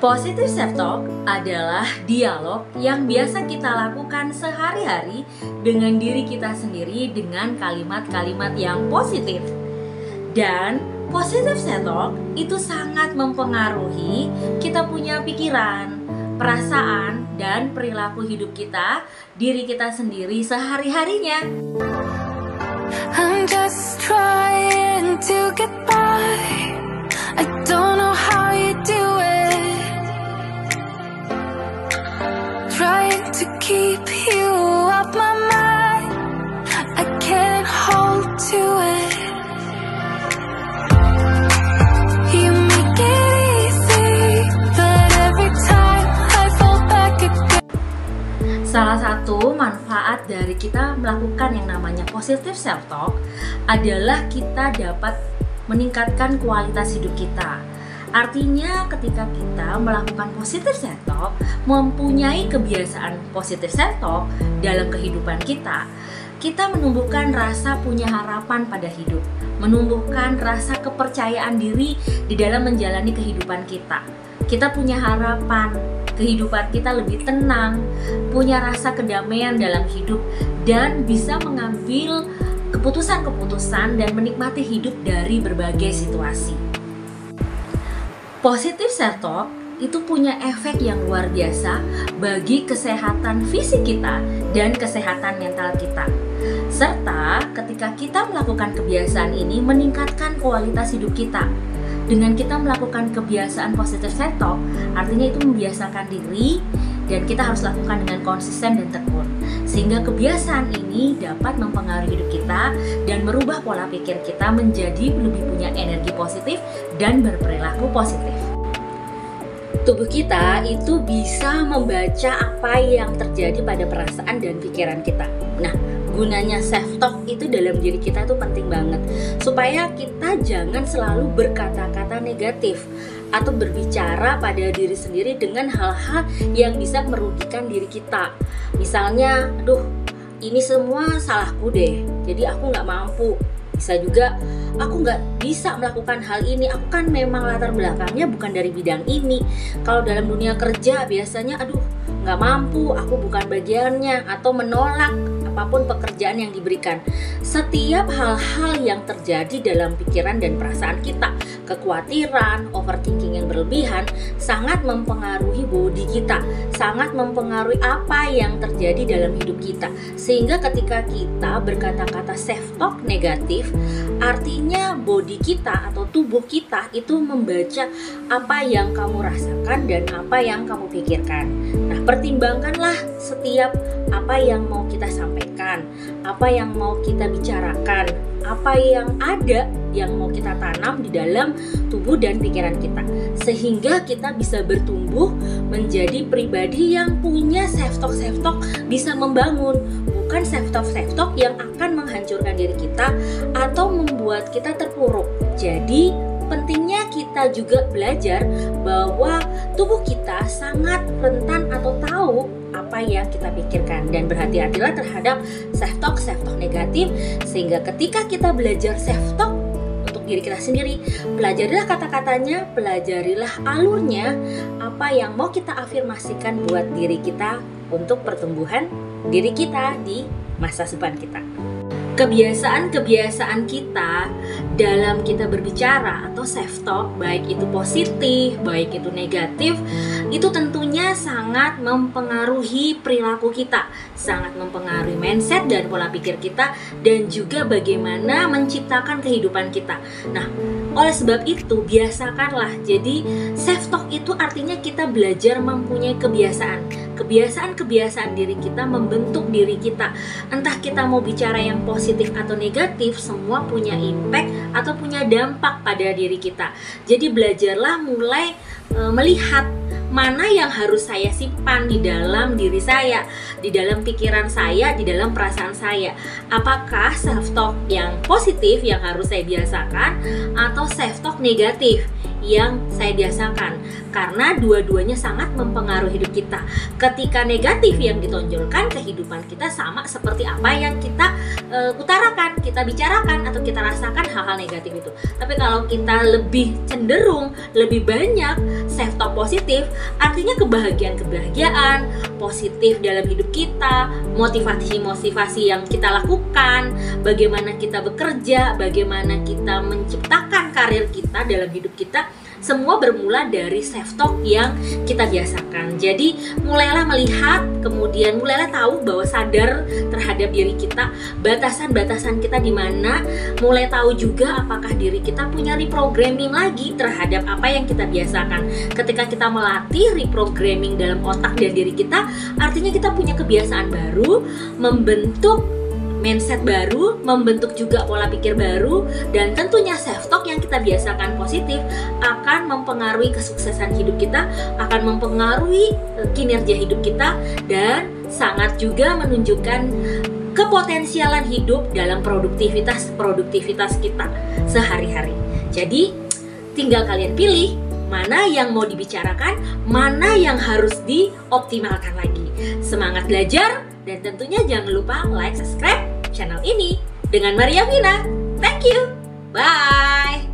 Positive self-talk adalah dialog yang biasa kita lakukan sehari-hari dengan diri kita sendiri dengan kalimat-kalimat yang positif. Dan positive self-talk itu sangat mempengaruhi kita punya pikiran, perasaan, dan perilaku hidup kita, diri kita sendiri sehari-harinya. I'm just trying to get by. I don't know how you do it. Trying to keep you off my mind. I can't hold to it. You make it easy, but every time I fall back again. Salah satu manfaat dari kita melakukan yang namanya positive self-talk adalah kita dapat meningkatkan kualitas hidup kita. Artinya ketika kita melakukan positive self-talk, mempunyai kebiasaan positive self-talk dalam kehidupan kita, kita menumbuhkan rasa punya harapan pada hidup, menumbuhkan rasa kepercayaan diri di dalam menjalani kehidupan kita. Kita punya harapan, kehidupan kita lebih tenang, punya rasa kedamaian dalam hidup, dan bisa mengambil keputusan-keputusan dan menikmati hidup dari berbagai situasi. Positive self-talk itu punya efek yang luar biasa bagi kesehatan fisik kita dan kesehatan mental kita. Serta ketika kita melakukan kebiasaan ini meningkatkan kualitas hidup kita. Dengan kita melakukan kebiasaan positive self-talk, artinya itu membiasakan diri dan kita harus lakukan dengan konsisten dan tekun. Sehingga kebiasaan ini dapat mempengaruhi hidup kita dan merubah pola pikir kita menjadi lebih punya energi positif dan berperilaku positif. Tubuh kita itu bisa membaca apa yang terjadi pada perasaan dan pikiran kita. Nah, gunanya self-talk itu dalam diri kita itu penting banget supaya kita jangan selalu berkata-kata negatif atau berbicara pada diri sendiri dengan hal-hal yang bisa merugikan diri kita. Misalnya, aduh ini semua salahku deh, jadi aku nggak mampu. Bisa juga, aku nggak bisa melakukan hal ini, aku kan memang latar belakangnya bukan dari bidang ini. Kalau dalam dunia kerja biasanya, aduh nggak mampu, aku bukan bagiannya, atau menolak apapun pekerjaan yang diberikan. Setiap hal-hal yang terjadi dalam pikiran dan perasaan kita, kekhawatiran, overthinking yang berlebihan, sangat mempengaruhi body kita, sangat mempengaruhi apa yang terjadi dalam hidup kita. Sehingga ketika kita berkata-kata self-talk negatif, artinya body kita atau tubuh kita itu membaca apa yang kamu rasakan dan apa yang kamu pikirkan. Nah, pertimbangkanlah setiap apa yang mau kita sampaikan, apa yang mau kita bicarakan, apa yang ada yang mau kita tanam di dalam tubuh dan pikiran kita, sehingga kita bisa bertumbuh menjadi pribadi yang punya self-talk bisa membangun, bukan self-talk yang akan menghancurkan diri kita atau membuat kita terpuruk. Jadi pentingnya kita juga belajar bahwa tubuh kita sangat rentan atau tahu apa yang kita pikirkan, dan berhati-hatilah terhadap self-talk negatif. Sehingga ketika kita belajar self-talk untuk diri kita sendiri, pelajarilah kata-katanya, pelajarilah alurnya, apa yang mau kita afirmasikan buat diri kita untuk pertumbuhan diri kita di masa depan kita. Kebiasaan-kebiasaan kita dalam kita berbicara atau self-talk, baik itu positif, baik itu negatif, itu tentunya sangat mempengaruhi perilaku kita, sangat mempengaruhi mindset dan pola pikir kita, dan juga bagaimana menciptakan kehidupan kita. Nah, oleh sebab itu, biasakanlah. Jadi, self-talk itu artinya kita belajar mempunyai kebiasaan. Kebiasaan-kebiasaan diri kita membentuk diri kita. Entah kita mau bicara yang positif atau negatif, semua punya impact atau punya dampak pada diri kita. Jadi belajarlah mulai melihat mana yang harus saya simpan di dalam diri saya, di dalam pikiran saya, di dalam perasaan saya. Apakah self-talk yang positif yang harus saya biasakan atau self-talk negatif yang saya biasakan? Karena dua-duanya sangat mempengaruhi hidup kita. Ketika negatif yang ditonjolkan, kehidupan kita sama seperti apa yang kita utarakan, kita bicarakan atau kita rasakan hal-hal negatif itu. Tapi kalau kita lebih cenderung, lebih banyak self-talk positif artinya kebahagiaan-kebahagiaan positif dalam hidup kita, motivasi-motivasi yang kita lakukan, bagaimana kita bekerja, bagaimana kita menciptakan karir kita dalam hidup kita, semua bermula dari self-talk yang kita biasakan. Jadi mulailah melihat, kemudian mulailah tahu bahwa sadar terhadap diri kita, batasan-batasan kita di mana, mulai tahu juga apakah diri kita punya reprogramming lagi terhadap apa yang kita biasakan. Ketika kita melatih reprogramming dalam otak dan diri kita, artinya kita punya kebiasaan baru, membentuk mindset baru, membentuk juga pola pikir baru, dan tentunya self-talk yang kita biasakan positif akan mempengaruhi kesuksesan hidup kita, akan mempengaruhi kinerja hidup kita, dan sangat juga menunjukkan kepotensialan hidup dalam produktivitas kita sehari-hari. Jadi tinggal kalian pilih mana yang mau dibicarakan, mana yang harus dioptimalkan lagi. Semangat belajar, dan tentunya jangan lupa like, subscribe channel ini dengan Maria Vina. Thank you. Bye.